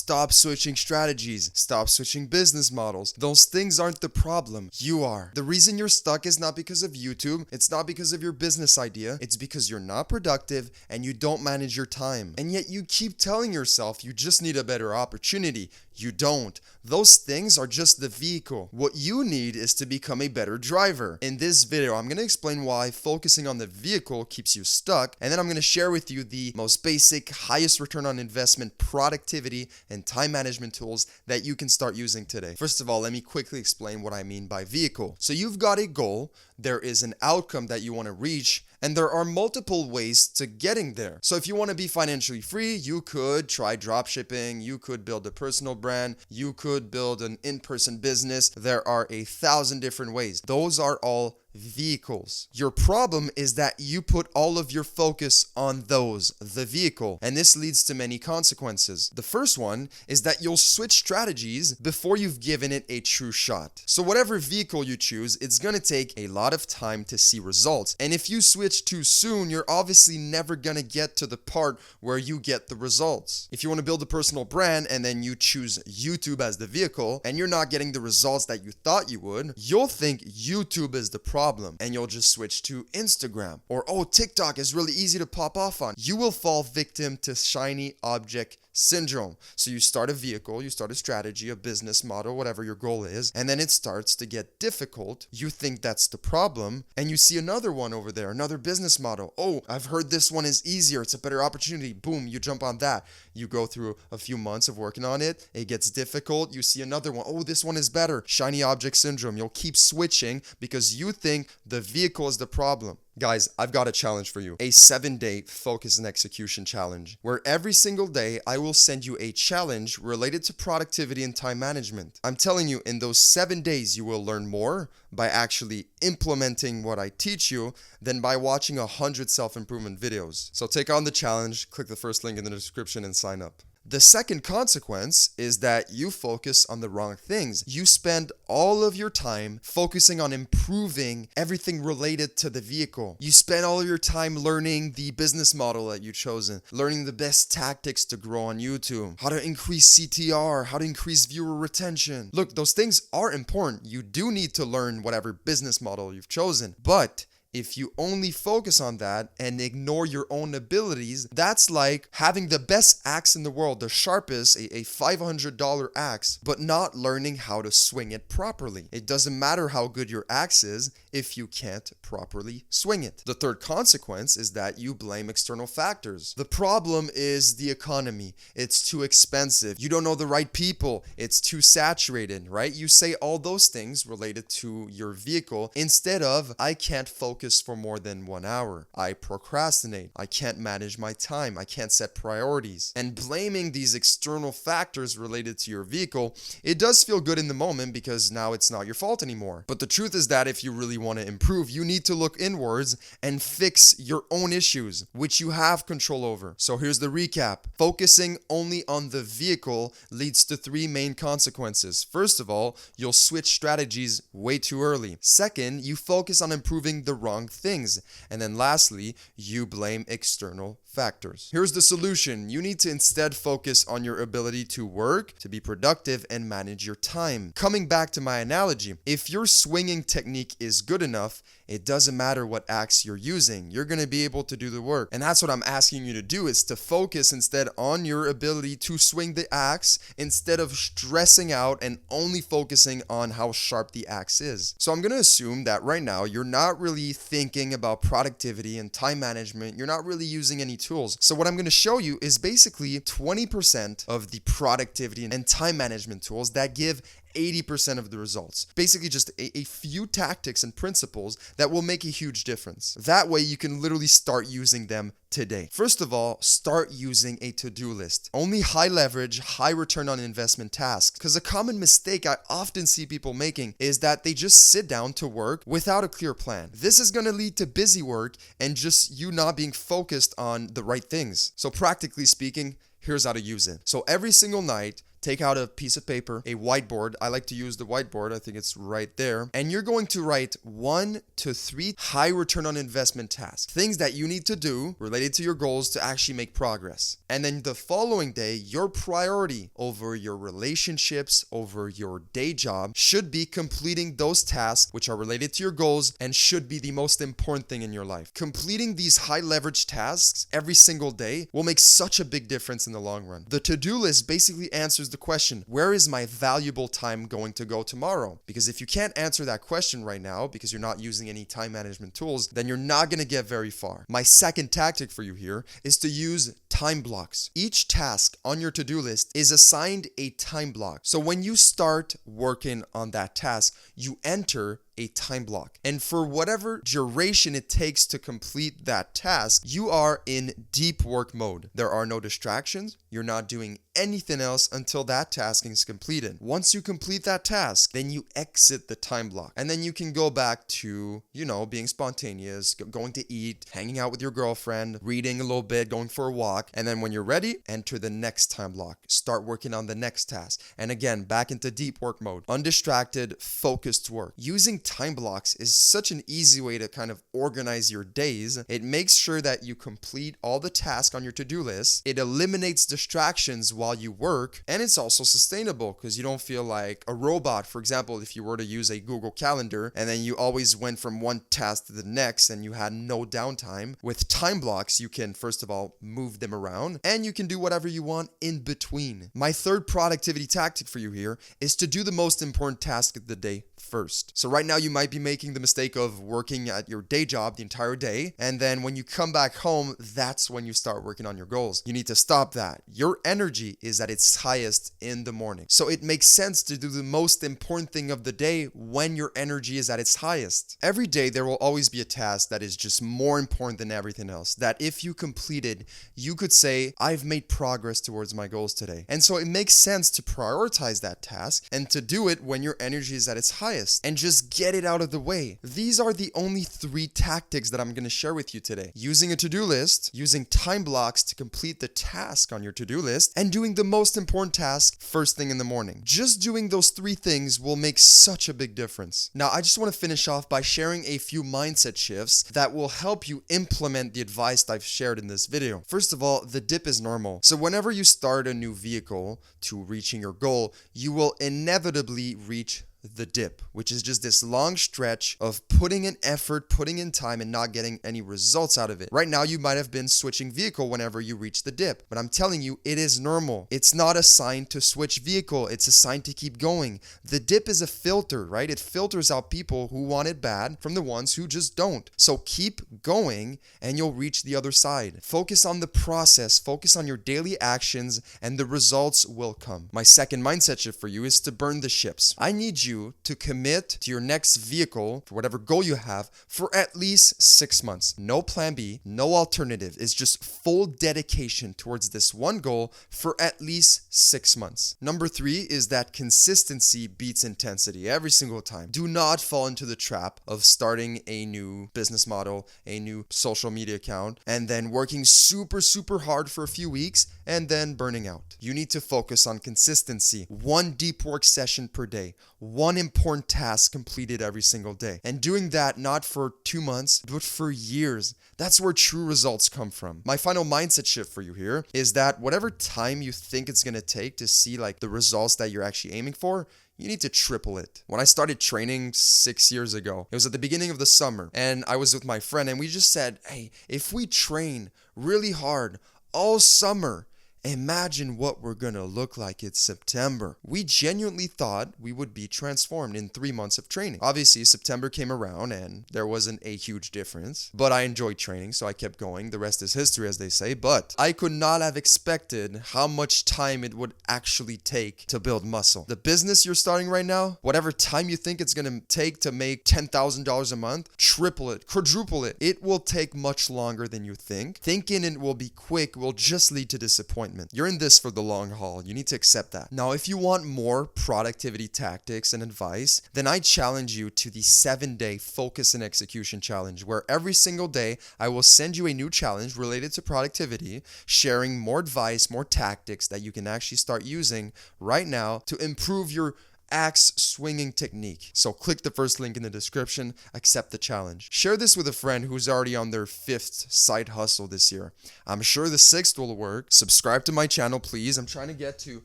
Stop switching strategies. Stop switching business models. Those things aren't the problem. You are. The reason you're stuck is not because of YouTube. It's not because of your business idea. It's because you're not productive and you don't manage your time. And yet you keep telling yourself you just need a better opportunity. You don't. Those things are just the vehicle. What you need is to become a better driver. In this video, I'm going to explain why focusing on the vehicle keeps you stuck, and then I'm going to share with you the most basic, highest return on investment, productivity, and time management tools that you can start using today. First of all, let me quickly explain what I mean by vehicle. So you've got a goal, there is an outcome that you want to reach, and there are multiple ways to getting there. So if you want to be financially free, you could try dropshipping, you could build a personal brand, you could build an in-person business. There are 1,000 different ways. Those are all vehicles. Your problem is that you put all of your focus on those, the vehicle, and this leads to many consequences. The first one is that you'll switch strategies before you've given it a true shot. So whatever vehicle you choose, it's going to take a lot of time to see results. And if you switch too soon, you're obviously never going to get to the part where you get the results. If you want to build a personal brand and then you choose YouTube as the vehicle and you're not getting the results that you thought you would, you'll think YouTube is the problem and you'll just switch to Instagram. Or, oh, TikTok is really easy to pop off on. You will fall victim to shiny object syndrome. So you start a vehicle, you start a strategy, a business model, whatever your goal is, and then it starts to get difficult. You think that's the problem, and you see another one over there, another business model. Oh, I've heard this one is easier, it's a better opportunity. Boom, you jump on that. You go through a few months of working on it, it gets difficult, you see another one. Oh, this one is better. Shiny object syndrome. You'll keep switching because you think the vehicle is the problem. Guys, I've got a challenge for you. A 7-day focus and execution challenge, where every single day I will send you a challenge related to productivity and time management. I'm telling you, in those 7 days, you will learn more by actually implementing what I teach you than by watching 100 self-improvement videos. So take on the challenge, click the first link in the description and sign up. The second consequence is that you focus on the wrong things. You spend all of your time focusing on improving everything related to the vehicle. You spend all of your time learning the business model that you've chosen, learning the best tactics to grow on YouTube, how to increase CTR, how to increase viewer retention. Look, those things are important. You do need to learn whatever business model you've chosen, but if you only focus on that and ignore your own abilities, that's like having the best axe in the world, the sharpest, a $500 axe, but not learning how to swing it properly. It doesn't matter how good your axe is if you can't properly swing it. The third consequence is that you blame external factors. The problem is the economy. It's too expensive. You don't know the right people. It's too saturated, right? You say all those things related to your vehicle instead of, I can't focus for more than 1 hour. I procrastinate. I can't manage my time. I can't set priorities. And blaming these external factors related to your vehicle, it does feel good in the moment because now it's not your fault anymore. But the truth is that if you really want to improve, you need to look inwards and fix your own issues, which you have control over. So here's the recap. Focusing only on the vehicle leads to 3 main consequences. First of all, you'll switch strategies way too early. Second, you focus on improving the wrong things. And then lastly, you blame external factors. Here's the solution. You need to instead focus on your ability to work, to be productive, and manage your time. Coming back to my analogy, if your swinging technique is good enough, it doesn't matter what axe you're using. You're going to be able to do the work. And that's what I'm asking you to do, is to focus instead on your ability to swing the axe instead of stressing out and only focusing on how sharp the axe is. So I'm going to assume that right now you're not really thinking about productivity and time management. You're not really using any tools. So what I'm going to show you is basically 20% of the productivity and time management tools that give 80% of the results. Basically just a few tactics and principles that will make a huge difference. That way you can literally start using them today. First of all, start using a to-do list. Only high leverage, high return on investment tasks. Because a common mistake I often see people making is that they just sit down to work without a clear plan. This is going to lead to busy work and just you not being focused on the right things. So practically speaking, here's how to use it. So every single night, take out a piece of paper, a whiteboard. I like to use the whiteboard. I think it's right there. And you're going to write 1 to 3 high return on investment tasks, things that you need to do related to your goals to actually make progress. And then the following day, your priority over your relationships, over your day job should be completing those tasks which are related to your goals and should be the most important thing in your life. Completing these high leverage tasks every single day will make such a big difference in the long run. The to-do list basically answers the question, where is my valuable time going to go tomorrow? Because if you can't answer that question right now because you're not using any time management tools, then you're not going to get very far. My second tactic for you here is to use time blocks. Each task on your to-do list is assigned a time block. So when you start working on that task, you enter a time block. And for whatever duration it takes to complete that task, you are in deep work mode. There are no distractions. You're not doing anything else until that task is completed. Once you complete that task, then you exit the time block. And then you can go back to, being spontaneous, going to eat, hanging out with your girlfriend, reading a little bit, going for a walk. And then when you're ready, enter the next time block. Start working on the next task. And again, back into deep work mode. Undistracted, focused work. Using time blocks is such an easy way to kind of organize your days. It makes sure that you complete all the tasks on your to-do list. It eliminates distractions while you work, and it's also sustainable because you don't feel like a robot. For example, if you were to use a Google Calendar and then you always went from one task to the next and you had no downtime, with time blocks, you can first of all move them around and you can do whatever you want in between. My third productivity tactic for you here is to do the most important task of the day first. So right now you might be making the mistake of working at your day job the entire day, and then when you come back home, that's when you start working on your goals. You need to stop that. Your energy is at its highest in the morning. So it makes sense to do the most important thing of the day when your energy is at its highest. Every day there will always be a task that is just more important than everything else, that if you completed, you could say, I've made progress towards my goals today. And so it makes sense to prioritize that task and to do it when your energy is at its highest and just get it out of the way. These are the only 3 tactics that I'm going to share with you today. Using a to-do list, using time blocks to complete the task on your to-do list, and doing the most important task first thing in the morning. Just doing those 3 things will make such a big difference. Now, I just want to finish off by sharing a few mindset shifts that will help you implement the advice I've shared in this video. First of all, the dip is normal. So whenever you start a new vehicle to reaching your goal, you will inevitably reach the dip, which is just this long stretch of putting in effort, putting in time, and not getting any results out of it. Right now, you might have been switching vehicle whenever you reach the dip, but I'm telling you, it is normal. It's not a sign to switch vehicle. It's a sign to keep going. The dip is a filter, right? It filters out people who want it bad from the ones who just don't. So keep going and you'll reach the other side. Focus on the process, focus on your daily actions, and the results will come. My second mindset shift for you is to burn the ships. I need you to commit to your next vehicle, for whatever goal you have, for at least 6 months. No plan B, no alternative. It's just full dedication towards this one goal for at least 6 months. Number 3 is that consistency beats intensity every single time. Do not fall into the trap of starting a new business model, a new social media account, and then working super hard for a few weeks and then burning out. You need to focus on consistency. 1 deep work session per day. 1 important task completed every single day. And doing that not for 2 months, but for years. That's where true results come from. My final mindset shift for you here is that whatever time you think it's going to take to see like the results that you're actually aiming for, you need to triple it. When I started training 6 years ago, it was at the beginning of the summer, and I was with my friend, and we just said, hey, if we train really hard all summer, imagine what we're gonna look like in September. We genuinely thought we would be transformed in 3 months of training. Obviously, September came around and there wasn't a huge difference, but I enjoyed training, so I kept going. The rest is history, as they say, but I could not have expected how much time it would actually take to build muscle. The business you're starting right now, whatever time you think it's gonna take to make $10,000 a month, triple it, quadruple it. It will take much longer than you think. Thinking it will be quick will just lead to disappointment. disappointment. You're in this for the long haul. You need to accept that. Now, if you want more productivity tactics and advice, then I challenge you to the 7-day focus and execution challenge, where every single day I will send you a new challenge related to productivity, sharing more advice, more tactics that you can actually start using right now to improve your axe swinging technique. So click the first link in the description, accept the challenge. Share this with a friend who's already on their 5th side hustle this year. I'm sure the 6th will work. Subscribe to my channel, please. I'm trying to get to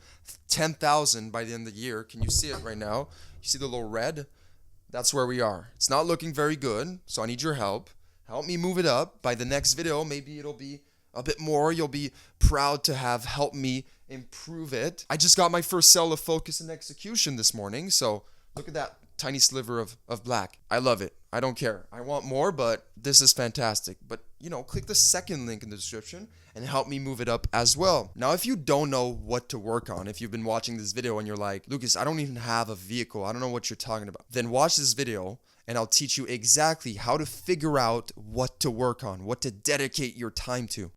10,000 by the end of the year. Can you see it right now? You see the little red? That's where we are. It's not looking very good, so I need your help. Help me move it up. By the next video, maybe it'll be a bit more. You'll be proud to have helped me improve it. I just got my first cell of focus and execution this morning, so look at that tiny sliver of black. I love it. I don't care. I want more, but this is fantastic. But, click the second link in the description and help me move it up as well. Now, if you don't know what to work on, if you've been watching this video and you're like, Lucas, I don't even have a vehicle, I don't know what you're talking about, then watch this video and I'll teach you exactly how to figure out what to work on, what to dedicate your time to.